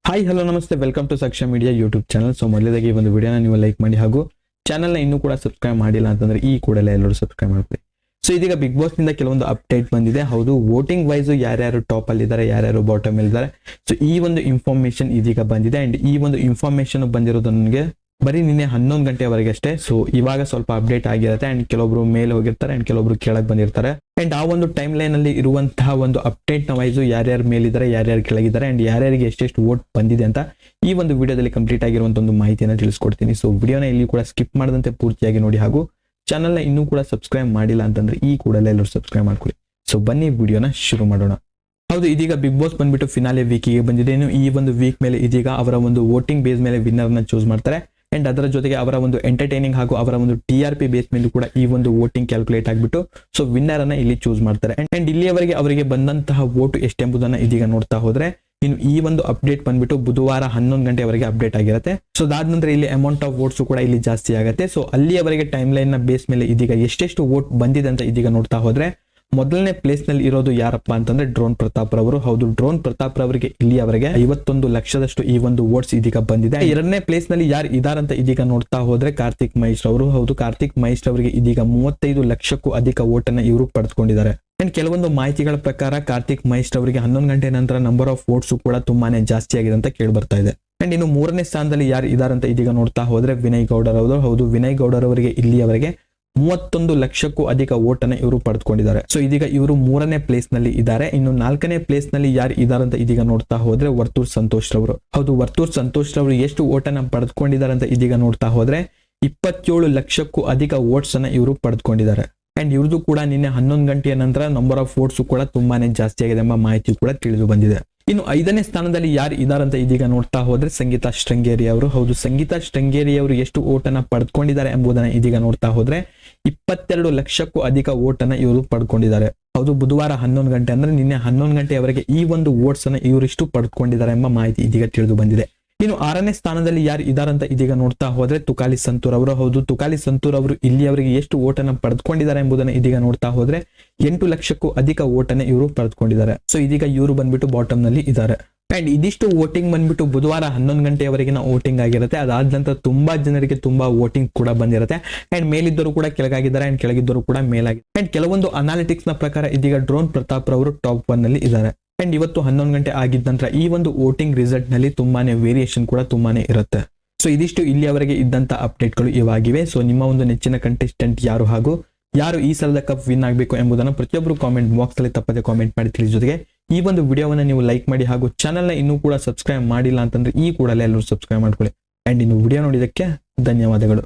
Hi hello ನಮಸ್ತೆ, welcome to ಸಾಕ್ಷ್ಯ media YouTube channel. So ಮೊದಲೇದಾಗಿ ಒಂದು ವಿಡಿಯೋನ ನೀವು ಲೈಕ್ ಮಾಡಿ ಹಾಗೂ ಚಾನಲ್ನ ಇನ್ನೂ ಕೂಡ ಸಬ್ಸ್ಕ್ರೈಬ್ ಮಾಡಿಲ್ಲ ಅಂತಂದ್ರೆ ಈ ಕೂಡಲೇ ಎಲ್ಲರೂ ಸಬ್ಸ್ಕ್ರೈಬ್ ಮಾಡ್ಕೊಳ್ಳಿ. ಸೊ ಇದೀಗ ಬಿಗ್ ಬಾಸ್ ನಿಂದ ಕೆಲವೊಂದು ಅಪ್ಡೇಟ್ ಬಂದಿದೆ. ಹೌದು, ವೋಟಿಂಗ್ ವೈಸ್ ಯಾರ್ಯಾರು ಟಾಪ್ ಅಲ್ಲಿ ಇದ್ದಾರೆ, ಯಾರ್ಯಾರು ಬಾಟಮ್ ಅಲ್ಲಿ ಇದ್ದಾರೆ, ಸೊ ಈ ಒಂದು ಇನ್ಫಾರ್ಮೇಶನ್ ಇದೀಗ ಬಂದಿದೆ. ಅಂಡ್ ಈ ಒಂದು ಇನ್ಫಾರ್ಮೇಶನ್ ಬಂದಿರೋದು ನನಗೆ ಬರೀ ನಿನ್ನೆ 11 ಗಂಟೆವರೆಗೆ ಅಷ್ಟೇ. ಸೊ ಇವಾಗ ಸ್ವಲ್ಪ ಅಪ್ಡೇಟ್ ಆಗಿರುತ್ತೆ. ಅಂಡ್ ಕೆಲವೊಬ್ರು ಮೇಲೆ ಹೋಗಿರ್ತಾರೆ ಅಂಡ್ ಕೆಲವೊಬ್ರು ಕೆಳಗೆ ಬಂದಿರ್ತಾರೆ. ಅಂಡ್ ಆ ಒಂದು ಟೈಮ್ ಲೈನ್ ಅಲ್ಲಿ ಇರುವಂತಹ ಒಂದು ಅಪ್ಡೇಟ್ ನ ವೈಸು ಯಾರ್ಯಾರು ಮೇಲಿದ್ದಾರೆ, ಯಾರ್ಯಾರು ಕೆಳಗಿದ್ದಾರೆ, ಅಂಡ್ ಯಾರ್ಯಾರಿಗೆ ಎಷ್ಟೆಷ್ಟು ವೋಟ್ ಬಂದಿದೆ ಅಂತ ಈ ಒಂದು ವಿಡಿಯೋದಲ್ಲಿ ಕಂಪ್ಲೀಟ್ ಆಗಿರುವಂತ ಒಂದು ಮಾಹಿತಿಯನ್ನು ತಿಳಿಸ್ಕೊಡ್ತೀನಿ. ಸೊ ವಿಡಿಯೋನ ಇಲ್ಲಿ ಕೂಡ ಸ್ಕಿಪ್ ಮಾಡದಂತೆ ಪೂರ್ತಿಯಾಗಿ ನೋಡಿ ಹಾಗೂ ಚಾನಲ್ನ ಇನ್ನೂ ಕೂಡ ಸಬ್ಸ್ಕ್ರೈಬ್ ಮಾಡಿಲ್ಲ ಅಂತಂದ್ರೆ ಈ ಕೂಡಲೇ ಎಲ್ಲರೂ ಸಬ್ಸ್ಕ್ರೈಬ್ ಮಾಡ್ಕೊಳ್ಳಿ. ಸೊ ಬನ್ನಿ ವಿಡಿಯೋನ ಶುರು ಮಾಡೋಣ. ಹೌದು, ಇದೀಗ ಬಿಗ್ ಬಾಸ್ ಬಂದ್ಬಿಟ್ಟು ಫಿನಾಲೆ ವೀಕಿಗೆ ಬಂದಿದೆ. ಇನ್ನು ಈ ಒಂದು ವೀಕ್ ಮೇಲೆ ಇದೀಗ ಅವರ ಒಂದು ವೋಟಿಂಗ್ ಬೇಸ್ ಮೇಲೆ ವಿನ್ನರ್ ನ ಚೂಸ್ ಮಾಡ್ತಾರೆ. ಅಂಡ್ ಅದರ ಜೊತೆಗೆ ಅವರ ಒಂದು ಎಂಟರ್ಟೈನಿಂಗ್ ಹಾಗೂ ಅವರ ಒಂದು TRP ಬೇಸ್ ಮೇಲೆ ಕೂಡ ಈ ಒಂದು ವೋಟಿಂಗ್ ಕ್ಯಾಲ್ಕುಲೇಟ್ ಆಗಿಬಿಟ್ಟು ಸೊ ವಿನ್ನರ್ ಅನ್ನ ಇಲ್ಲಿ ಚೂಸ್ ಮಾಡ್ತಾರೆ. ಅಂಡ್ ಇಲ್ಲಿಯವರೆಗೆ ಅವರಿಗೆ ಬಂದಂತಹ ವೋಟ್ ಎಷ್ಟೆಂಬುದನ್ನ ಇದೀಗ ನೋಡ್ತಾ ಹೋದ್ರೆ ಇನ್ನು ಈ ಒಂದು ಅಪ್ಡೇಟ್ ಬಂದ್ಬಿಟ್ಟು ಬುಧವಾರ 11 ಗಂಟೆವರೆಗೆ ಅಪ್ಡೇಟ್ ಆಗಿರುತ್ತೆ. ಸೊ ಅದಾದ ನಂತರ ಇಲ್ಲಿ ಅಮೌಂಟ್ ಆಫ್ ವೋಟ್ಸ್ ಕೂಡ ಇಲ್ಲಿ ಜಾಸ್ತಿ ಆಗುತ್ತೆ. ಸೊ ಅಲ್ಲಿಯವರೆಗೆ ಟೈಮ್ ಲೈನ್ ನ ಬೇಸ್ ಮೇಲೆ ಇದೀಗ ಎಷ್ಟೆಷ್ಟು ವೋಟ್ ಬಂದಿದೆ ಅಂತ ಇದೀಗ ನೋಡ್ತಾ ಹೋದ್ರೆ ಮೊದಲನೇ ಪ್ಲೇಸ್ ನಲ್ಲಿ ಇರೋದು ಯಾರಪ್ಪ ಅಂತಂದ್ರೆ ಡ್ರೋನ್ ಪ್ರತಾಪ್ ರವರು. ಹೌದು, ಡ್ರೋನ್ ಪ್ರತಾಪ್ ರವರಿಗೆ ಇಲ್ಲಿಯವರೆಗೆ 51 ಲಕ್ಷದಷ್ಟು ಈ ಒಂದು ವೋಟ್ಸ್ ಇದೀಗ ಬಂದಿದೆ. ಎರಡನೇ ಪ್ಲೇಸ್ ನಲ್ಲಿ ಯಾರು ಇದಾರಂತ ಇದೀಗ ನೋಡ್ತಾ ಹೋದ್ರೆ ಕಾರ್ತಿಕ್ ಮಹೇಶ್ ಅವರು. ಹೌದು, ಕಾರ್ತಿಕ್ ಮಹೇಶ್ ಅವರಿಗೆ ಇದೀಗ 35 ಲಕ್ಷಕ್ಕೂ ಅಧಿಕ ವೋಟ್ ಅನ್ನ ಇವರು ಪಡೆದುಕೊಂಡಿದ್ದಾರೆ. ಅಂಡ್ ಕೆಲವೊಂದು ಮಾಹಿತಿಗಳ ಪ್ರಕಾರ ಕಾರ್ತಿಕ್ ಮಹೇಶ್ ಅವರಿಗೆ 11 ಗಂಟೆ ನಂತರ ನಂಬರ್ ಆಫ್ ವೋಟ್ಸ್ ಕೂಡ ತುಂಬಾನೇ ಜಾಸ್ತಿ ಆಗಿದೆ ಅಂತ ಕೇಳಿ ಬರ್ತಾ ಇದೆ. ಅಂಡ್ ಇನ್ನು ಮೂರನೇ ಸ್ಥಾನದಲ್ಲಿ ಯಾರು ಇದಾರಂತ ಇದೀಗ ನೋಡ್ತಾ ಹೋದ್ರೆ ವಿನಯ್ ಗೌಡರ್ ಅವರು. ಹೌದು, ವಿನಯ್ ಗೌಡರ್ ಅವರಿಗೆ ಇಲ್ಲಿಯವರೆಗೆ 31 ಲಕ್ಷಕ್ಕೂ ಅಧಿಕ ವೋಟ್ ಅನ್ನ ಇವರು ಪಡೆದುಕೊಂಡಿದ್ದಾರೆ. ಸೊ ಇದೀಗ ಇವರು 3ನೇ ಪ್ಲೇಸ್ ನಲ್ಲಿ ಇದ್ದಾರೆ. ಇನ್ನು 4ನೇ ಪ್ಲೇಸ್ ನಲ್ಲಿ ಯಾರು ಇದಾರಂತ ಇದೀಗ ನೋಡ್ತಾ ಹೋದ್ರೆ ವರ್ತೂರ್ ಸಂತೋಷ್ ರವರು. ಹೌದು, ವರ್ತೂರ್ ಸಂತೋಷ್ ರವರು ಎಷ್ಟು ವೋಟ್ ಅನ್ನ ಪಡೆದುಕೊಂಡಿದ್ದಾರೆ ಅಂತ ಇದೀಗ ನೋಡ್ತಾ ಹೋದ್ರೆ 27 ಲಕ್ಷಕ್ಕೂ ಅಧಿಕ ವೋಟ್ಸ್ ಅನ್ನ ಇವರು ಪಡೆದುಕೊಂಡಿದ್ದಾರೆ. ಅಂಡ್ ಇವ್ರದ್ದು ಕೂಡ ನಿನ್ನೆ 11 ಗಂಟೆಯ ನಂತರ ನಂಬರ್ ಆಫ್ ವೋಟ್ಸ್ ಕೂಡ ತುಂಬಾನೇ ಜಾಸ್ತಿ ಆಗಿದೆ ಎಂಬ ಮಾಹಿತಿ ಕೂಡ ತಿಳಿದು ಬಂದಿದೆ. ಇನ್ನು 5ನೇ ಸ್ಥಾನದಲ್ಲಿ ಯಾರು ಇದಾರಂತ ಇದೀಗ ನೋಡ್ತಾ ಹೋದ್ರೆ ಸಂಗೀತಾ ಶೃಂಗೇರಿ ಅವರು. ಹೌದು, ಸಂಗೀತಾ ಶೃಂಗೇರಿ ಅವರು ಎಷ್ಟು ವೋಟ್ ಅನ್ನ ಪಡೆದುಕೊಂಡಿದ್ದಾರೆ ಎಂಬುದನ್ನ ಇದೀಗ ನೋಡ್ತಾ ಹೋದ್ರೆ 22 ಲಕ್ಷಕ್ಕೂ ಅಧಿಕ ವೋಟ್ ಅನ್ನ ಇವರು ಪಡ್ಕೊಂಡಿದ್ದಾರೆ. ಹೌದು, ಬುಧವಾರ 11 ಗಂಟೆ ಅಂದ್ರೆ ನಿನ್ನೆ 11 ಗಂಟೆಯವರೆಗೆ ಈ ಒಂದು ವೋಟ್ಸ್ ಅನ್ನ ಇವರಿಷ್ಟು ಪಡ್ಕೊಂಡಿದ್ದಾರೆ ಎಂಬ ಮಾಹಿತಿ ಇದೀಗ ತಿಳಿದು ಬಂದಿದೆ. ಇನ್ನು 6ನೇ ಸ್ಥಾನದಲ್ಲಿ ಯಾರು ಇದಾರಂತ ಇದೀಗ ನೋಡ್ತಾ ಹೋದ್ರೆ ತುಕಾಲಿ ಸಂತೂರ್ ಅವರು. ಹೌದು, ತುಕಾಲಿ ಸಂತೂರ್ ಅವರು ಇಲ್ಲಿಯವರೆಗೆ ಎಷ್ಟು ವೋಟ್ ಅನ್ನ ಪಡೆದುಕೊಂಡಿದ್ದಾರೆ ಎಂಬುದನ್ನ ಇದೀಗ ನೋಡ್ತಾ ಹೋದ್ರೆ 8 ಲಕ್ಷಕ್ಕೂ ಅಧಿಕ ವೋಟ್ ಅನ್ನ ಇವರು ಪಡೆದುಕೊಂಡಿದ್ದಾರೆ. ಸೊ ಇದೀಗ ಇವರು ಬಂದ್ಬಿಟ್ಟು ಬಾಟಮ್ ನಲ್ಲಿ ಇದ್ದಾರೆ. ಅಂಡ್ ಇದಿಷ್ಟು ವೋಟಿಂಗ್ ಬಂದ್ಬಿಟ್ಟು ಬುಧವಾರ 11 ಗಂಟೆಯವರೆಗಿನ ವೋಟಿಂಗ್ ಆಗಿರುತ್ತೆ. ಅದಾದ ನಂತರ ತುಂಬಾ ಜನರಿಗೆ ತುಂಬಾ ವೋಟಿಂಗ್ ಕೂಡ ಬಂದಿರುತ್ತೆ. ಅಂಡ್ ಮೇಲಿದ್ದವರು ಕೂಡ ಕೆಳಗಾಗಿದ್ದಾರೆ ಅಂಡ್ ಕೆಳಗಿದ್ದವರು ಕೂಡ ಮೇಲಾಗಿದೆ. ಅಂಡ್ ಕೆಲವೊಂದು ಅನಾಲಿಟಿಕ್ಸ್ ನ ಪ್ರಕಾರ ಇದೀಗ ಡ್ರೋನ್ ಪ್ರತಾಪ್ ರವರು ಟಾಪ್ 1 ನಲ್ಲಿ ಇದ್ದಾರೆ. ಅಂಡ್ ಇವತ್ತು 11 ಗಂಟೆ ಆಗಿದ್ದ ನಂತರ ಈ ಒಂದು ವೋಟಿಂಗ್ ರಿಸಲ್ಟ್ ನಲ್ಲಿ ತುಂಬಾನೇ ವೇರಿಯೇಷನ್ ಕೂಡ ತುಂಬಾನೇ ಇರುತ್ತೆ. ಸೊ ಇದಿಷ್ಟು ಇಲ್ಲಿಯವರೆಗೆ ಇದ್ದಂತ ಅಪ್ಡೇಟ್ಗಳು ಇವಾಗಿವೆ. ಸೊ ನಿಮ್ಮ ಒಂದು ನೆಚ್ಚಿನ ಕಂಟೆಸ್ಟೆಂಟ್ ಯಾರು ಹಾಗೂ ಯಾರು ಈ ಸಲದ ಕಪ್ ವಿನ್ ಆಗಬೇಕು ಎಂಬುದನ್ನು ಪ್ರತಿಯೊಬ್ಬರು ಕಾಮೆಂಟ್ ಬಾಕ್ಸ್ ಅಲ್ಲಿ ತಪ್ಪದೆ ಕಾಮೆಂಟ್ ಮಾಡಿ ತಿಳಿಸಿ. ಜೊತೆಗೆ ಈ ಒಂದು ವಿಡಿಯೋವನ್ನ ನೀವು ಲೈಕ್ ಮಾಡಿ ಹಾಗೂ ಚಾನಲ್ನ ಇನ್ನೂ ಕೂಡ ಸಬ್ಸ್ಕ್ರೈಬ್ ಮಾಡಿಲ್ಲ ಅಂತಂದ್ರೆ ಈ ಕೂಡಲೇ ಎಲ್ಲರೂ ಸಬ್ಸ್ಕ್ರೈಬ್ ಮಾಡ್ಕೊಳ್ಳಿ. ಅಂಡ್ ಇನ್ನು ವಿಡಿಯೋ ನೋಡಿದಕ್ಕೆ ಧನ್ಯವಾದಗಳು.